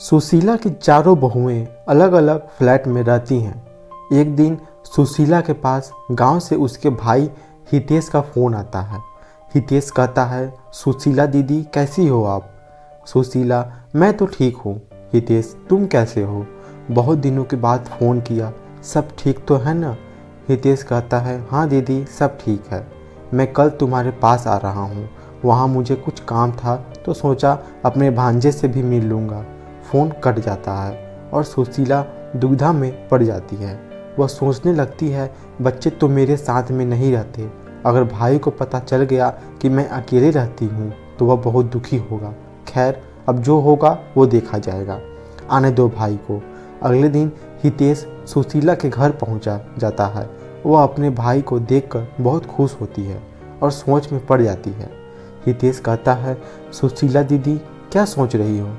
सुशीला की चारों बहुएं अलग अलग फ्लैट में रहती हैं। एक दिन सुशीला के पास गांव से उसके भाई हितेश का फ़ोन आता है। हितेश कहता है, सुशीला दीदी कैसी हो आप? सुशीला, मैं तो ठीक हूँ। हितेश, तुम कैसे हो? बहुत दिनों के बाद फ़ोन किया, सब ठीक तो है ना? हितेश कहता है, हाँ दीदी सब ठीक है। मैं कल तुम्हारे पास आ रहा हूँ, वहाँ मुझे कुछ काम था तो सोचा अपने भांजे से भी मिल लूँगा। फ़ोन कट जाता है और सुशीला दुविधा में पड़ जाती है। वह सोचने लगती है, बच्चे तो मेरे साथ में नहीं रहते, अगर भाई को पता चल गया कि मैं अकेले रहती हूँ तो वह बहुत दुखी होगा। खैर, अब जो होगा वो देखा जाएगा, आने दो भाई को। अगले दिन हितेश सुशीला के घर पहुँचा जाता है। वह अपने भाई को देखकर बहुत खुश होती है और सोच में पड़ जाती है। हितेश कहता है, सुशीला दीदी क्या सोच रही हो?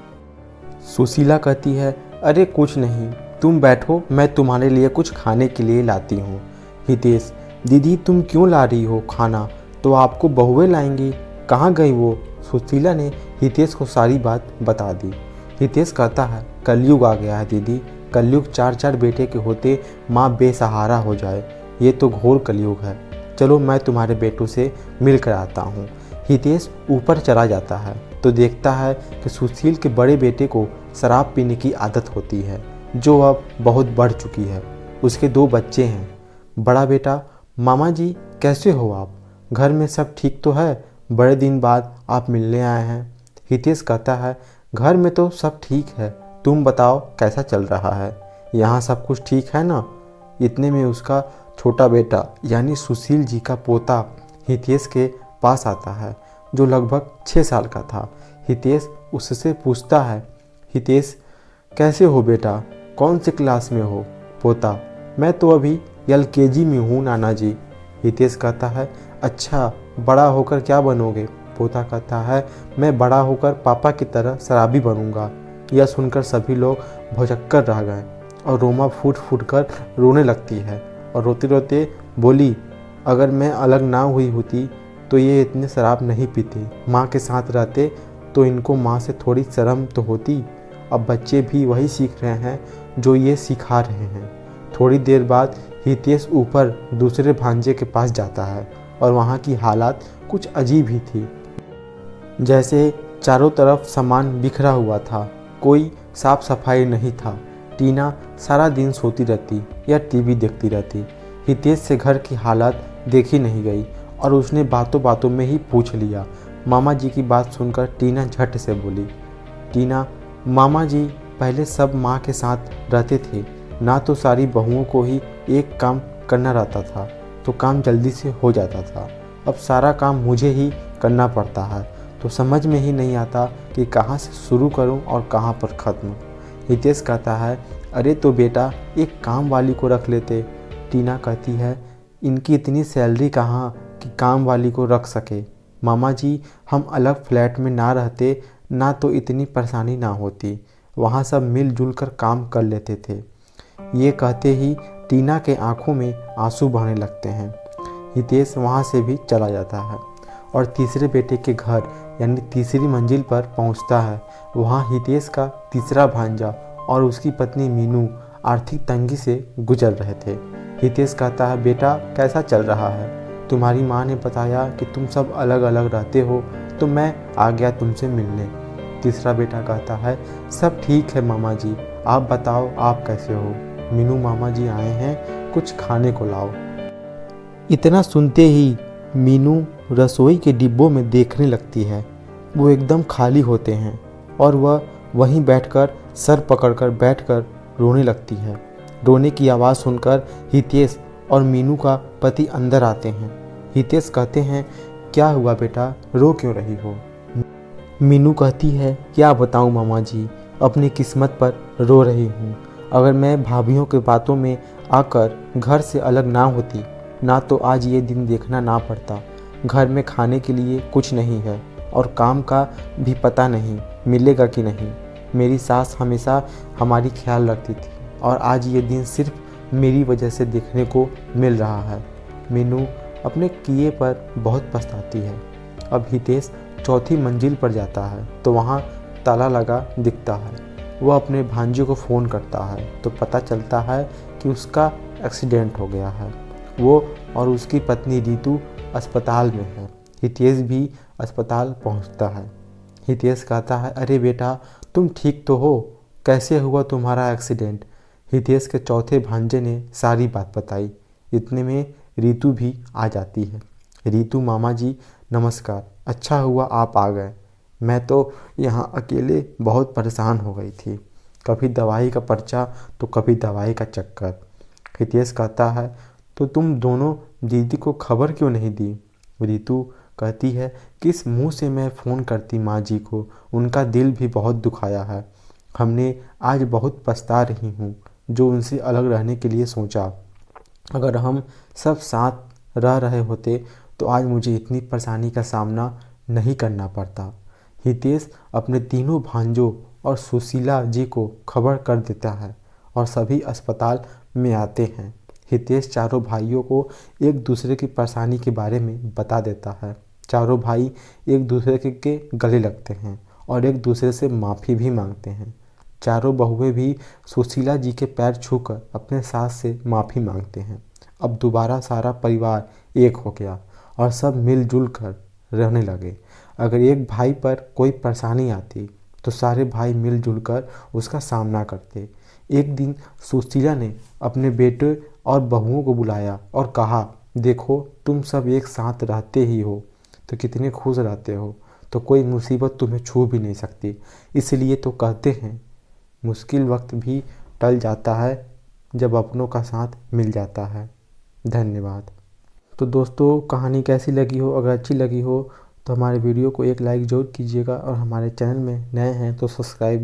सुशीला कहती है, अरे कुछ नहीं, तुम बैठो, मैं तुम्हारे लिए कुछ खाने के लिए लाती हूँ। हितेश, दीदी तुम क्यों ला रही हो खाना? तो आपको बहुएं लाएंगी, कहाँ गई वो? सुशीला ने हितेश को सारी बात बता दी। हितेश कहता है, कलयुग आ गया है दीदी, कलयुग 4-4 बेटे के होते माँ बेसहारा हो जाए, ये तो घोर कलयुग है। चलो मैं तुम्हारे बेटों से मिल कर आता हूँ। हितेश ऊपर चला जाता है तो देखता है कि सुशील के बड़े बेटे को शराब पीने की आदत होती है, जो अब बहुत बढ़ चुकी है। उसके 2 बच्चे हैं। बड़ा बेटा, मामा जी कैसे हो आप? घर में सब ठीक तो है? बड़े दिन बाद आप मिलने आए हैं। हितेश कहता है, घर में तो सब ठीक है, तुम बताओ कैसा चल रहा है? यहाँ सब कुछ ठीक है ना? इतने में उसका छोटा बेटा यानी सुशील जी का पोता हितेश के पास आता है, जो लगभग 6 साल का था। हितेश उससे पूछता है, हितेश कैसे हो बेटा, कौन से क्लास में हो? पोता, मैं तो अभी LKG में हूँ नाना जी। हितेश कहता है, अच्छा बड़ा होकर क्या बनोगे? पोता कहता है, मैं बड़ा होकर पापा की तरह शराबी बनूंगा। यह सुनकर सभी लोग भौचक्कर रह गए और रोमा फूट फूट कर रोने लगती है और रोते रोते बोली, अगर मैं अलग ना हुई होती तो ये इतने शराब नहीं पीते, माँ के साथ रहते तो इनको माँ से थोड़ी शर्म तो होती। अब बच्चे भी वही सीख रहे हैं जो ये सिखा रहे हैं। थोड़ी देर बाद हितेश ऊपर दूसरे भांजे के पास जाता है और वहाँ की हालात कुछ अजीब ही थी, जैसे चारों तरफ सामान बिखरा हुआ था, कोई साफ सफाई नहीं था। टीना सारा दिन सोती रहती या टीवी देखती रहती। हितेश से घर की हालत देखी नहीं गई और उसने बातों बातों में ही पूछ लिया। मामा जी की बात सुनकर टीना झट से बोली, टीना, मामा जी पहले सब माँ के साथ रहते थे ना, तो सारी बहुओं को ही एक काम करना रहता था तो काम जल्दी से हो जाता था। अब सारा काम मुझे ही करना पड़ता है तो समझ में ही नहीं आता कि कहाँ से शुरू करूँ और कहाँ पर ख़त्म। हितेश कहता है, अरे तो बेटा एक काम वाली को रख लेते। टीना कहती है, इनकी इतनी सैलरी कहाँ कि काम वाली को रख सके। मामा जी हम अलग फ्लैट में ना रहते ना तो इतनी परेशानी ना होती, वहाँ सब मिलजुल कर काम कर लेते थे। ये कहते ही टीना के आंखों में आंसू बहने लगते हैं। हितेश वहाँ से भी चला जाता है और तीसरे बेटे के घर यानी तीसरी मंजिल पर पहुँचता है। वहाँ हितेश का तीसरा भांजा और उसकी पत्नी मीनू आर्थिक तंगी से गुजर रहे थे। हितेश कहता है, बेटा कैसा चल रहा है? तुम्हारी माँ ने बताया कि तुम सब अलग अलग रहते हो तो मैं आ गया तुमसे मिलने। तीसरा बेटा कहता है, सब ठीक है मामा जी, आप बताओ आप कैसे हो? मीनू, मामा जी आए हैं, कुछ खाने को लाओ। इतना सुनते ही मीनू रसोई के डिब्बों में देखने लगती है। वो एकदम खाली होते हैं और वह वहीं बैठकर सर पकड़कर बैठकर रोने लगती है। रोने की आवाज़ सुनकर हितेश और मीनू का पति अंदर आते हैं। हितेश कहते हैं, क्या हुआ बेटा, रो क्यों रही हो? मीनू कहती है, क्या बताऊं मामा जी, अपनी किस्मत पर रो रही हूँ। अगर मैं भाभीियों के बातों में आकर घर से अलग ना होती ना तो आज ये दिन देखना ना पड़ता। घर में खाने के लिए कुछ नहीं है और काम का भी पता नहीं मिलेगा कि नहीं। मेरी सास हमेशा हमारी ख्याल रखती थी और आज ये दिन सिर्फ मेरी वजह से देखने को मिल रहा है। मीनू अपने किए पर बहुत पछताती है। अब हितेश चौथी मंजिल पर जाता है तो वहाँ ताला लगा दिखता है। वो अपने भांजे को फ़ोन करता है तो पता चलता है कि उसका एक्सीडेंट हो गया है। वो और उसकी पत्नी रितु अस्पताल में है। हितेश भी अस्पताल पहुंचता है। हितेश कहता है, अरे बेटा तुम ठीक तो हो, कैसे हुआ तुम्हारा एक्सीडेंट। हितेश के चौथे भांजे ने सारी बात बताई। इतने में रितु भी आ जाती है। रितु, मामा जी नमस्कार, अच्छा हुआ आप आ गए। मैं तो यहाँ अकेले बहुत परेशान हो गई थी, कभी दवाई का पर्चा तो कभी दवाई का चक्कर। हितेश कहता है, तो तुम दोनों दीदी को खबर क्यों नहीं दी। रितु कहती है, किस मुंह से मैं फ़ोन करती माँ जी को, उनका दिल भी बहुत दुखाया है। हमने आज बहुत पछता रही हूँ जो उनसे अलग रहने के लिए सोचा। अगर हम सब साथ रह रहे होते तो आज मुझे इतनी परेशानी का सामना नहीं करना पड़ता। हितेश अपने तीनों भांजों और सुशीला जी को खबर कर देता है और सभी अस्पताल में आते हैं। हितेश चारों भाइयों को एक दूसरे की परेशानी के बारे में बता देता है। चारों भाई एक दूसरे के गले लगते हैं और एक दूसरे से माफ़ी भी मांगते हैं। चारों बहुएं भी सुशीला जी के पैर छूकर अपने सास से माफ़ी मांगते हैं। अब दोबारा सारा परिवार एक हो गया और सब मिलजुल कर रहने लगे। अगर एक भाई पर कोई परेशानी आती तो सारे भाई मिलजुल कर उसका सामना करते। एक दिन सुशीला ने अपने बेटे और बहुओं को बुलाया और कहा, देखो तुम सब एक साथ रहते ही हो तो कितने खुश रहते हो, तो कोई मुसीबत तुम्हें छू भी नहीं सकती। इसलिए तो कहते हैं मुश्किल वक्त भी टल जाता है जब अपनों का साथ मिल जाता है। धन्यवाद। तो दोस्तों कहानी कैसी लगी हो, अगर अच्छी लगी हो तो हमारे वीडियो को एक लाइक ज़रूर कीजिएगा और हमारे चैनल में नए हैं तो सब्सक्राइब